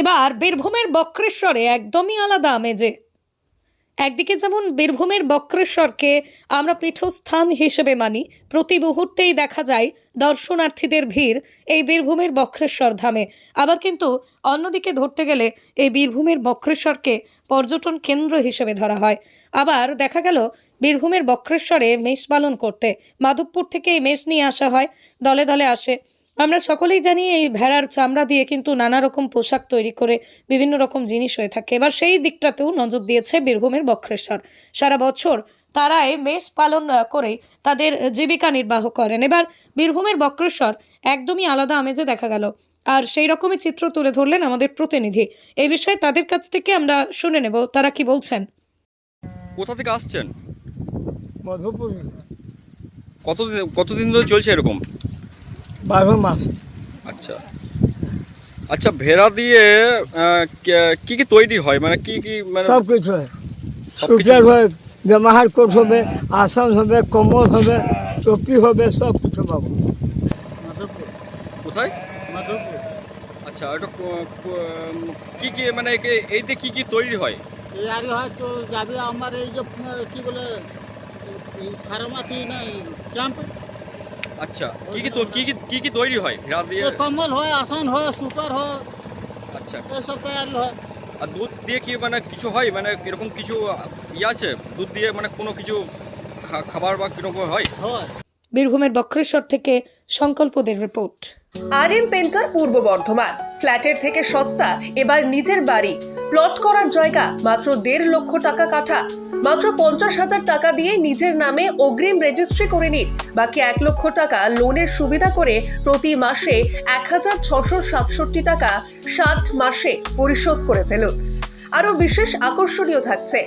এবার বীরভূমের বক্রেশ্বরে একদমই আলাদা আমেজে। একদিকে যেমন বীরভূমের বক্রেশ্বরকে আমরা পীঠস্থান হিসেবে মানি, প্রতি মুহূর্তেই দেখা যায় দর্শনার্থীদের ভিড় এই বীরভূমের বক্রেশ্বর ধামে। আবার কিন্তু অন্যদিকে ধরতে গেলে এই বীরভূমের বক্রেশ্বরকে পর্যটন কেন্দ্র হিসেবে ধরা হয়। আবার দেখা গেল বীরভূমের বক্রেশ্বরে মেষ পালন করতে মাধবপুর থেকে এই মেষ নিয়ে আসা হয়, দলে দলে আসে। আমরা সকলেই জানি এই ভেড়ার চামড়া দিয়ে কিন্তু নানা রকম পোশাক তৈরি করে বিভিন্ন রকম জিনিস হয়ে থাকে। এবার সেই দিকটাতেও নজর দিয়েছে বীরভূমের বক্রেশ্বর। সারা বছর তারা এই মেষ পালন করেই তাদের জীবিকা নির্বাহ করেন। এবার বীরভূমের বক্রেশ্বর একদমই আলাদা আমেজে দেখা গেল, আর সেই রকমই চিত্র তুলে ধরলেন আমাদের প্রতিনিধি। এই বিষয়ে তাদের কাছ থেকে আমরা শুনে নেব তারা কি বলছেন। কোথা থেকে আসছেন? মধুপুর। কতদিন ধরে চলছে এরকম? 12 মাস। আচ্ছা আচ্ছা, ভেড়া দিয়ে কি কি তৈরি হয়, মানে কি কি, মানে সব কিছু হয়, সবকিছু? সুটার হয়, জামাহার কোট হবে, আসন হবে, কম্বল হবে, টুপি হবে, সব কিছু পাবো। কোথায়? মাধবপুর। আচ্ছা, এটা কি কি, মানে এই দিয়ে কি কি তৈরি হয়? তৈরি হয় তো যাবে আমার এই যে কি বলে ফার্মাসি না ক্যাম্প। আচ্ছা, কি কি তৈরি হয় ভেড়া দিয়ে? কম্বল হয়, আসন হয়, সুটার হয়, আচ্ছা, এসব তৈরি হয়। আর দুধ দিয়ে কি মানে কিছু হয়, মানে এরকম কিছু ইয়ে আছে দুধ দিয়ে, মানে কোনো কিছু খাবার বা কিরকম হয়? হয়। বীরভূমের বক্রেশ্বর থেকে সংকল্পদের রিপোর্ট। আরএন পেন্টার পূর্ব বর্ধমান। ফ্ল্যাটের থেকে সস্তা এবার নিজের বাড়ি। প্লট করার জায়গা মাত্র 1.5 লক্ষ টাকা কাঠা। মাত্র 50,000 টাকা দিয়ে নিজের নামে অগ্রিম রেজিস্ট্রি করে নিন। বাকি 1 লক্ষ টাকা লোনের সুবিধা করে প্রতি মাসে 1,667 টাকা 60 মাসে পরিশোধ করে ফেলুন। আরো বিশেষ আকর্ষণীয় থাকছে,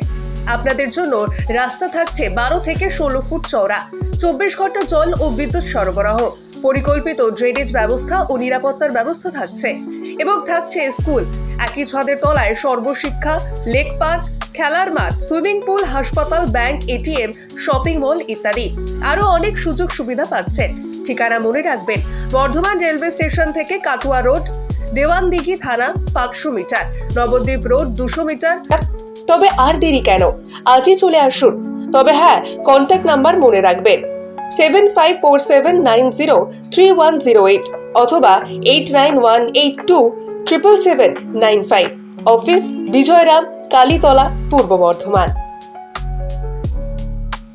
আপনাদের জন্য রাস্তা থাকছে 12 থেকে 16 ফুট চওড়া, 24 ঘন্টা জল ও বিদ্যুৎ সরবরাহ, পরিকল্পিত ড্রেনেজ ব্যবস্থা ও নিরাপত্তার ব্যবস্থা থাকছে এবং থাকছে স্কুল। একই ছাদের তলায় সর্বশিক্ষা, লেক পার্ক, খেলার মাঠ, সুইমিং পুল, হাসপাতাল, ব্যাংক, এটিএম, শপিং মল ইত্যাদি আরো অনেক সুযোগ সুবিধা পাচ্ছেন। ঠিকানা মনে রাখবেন, বর্ধমান রেলওয়ে স্টেশন থেকে কাটুয়া রোড, দেওয়ানদিঘি থানা 500 মিটার, নবদ্বীপ রোড 200 মিটার। তবে আর দেরি কেন, আজই চলে আসুন। তবে হ্যাঁ, কন্ট্যাক্ট নাম্বার মনে রাখবেন 7547903108 অথবা 8918277795। অফিস বিজয়রাম, কালীতলা, পূর্ব বর্ধমান।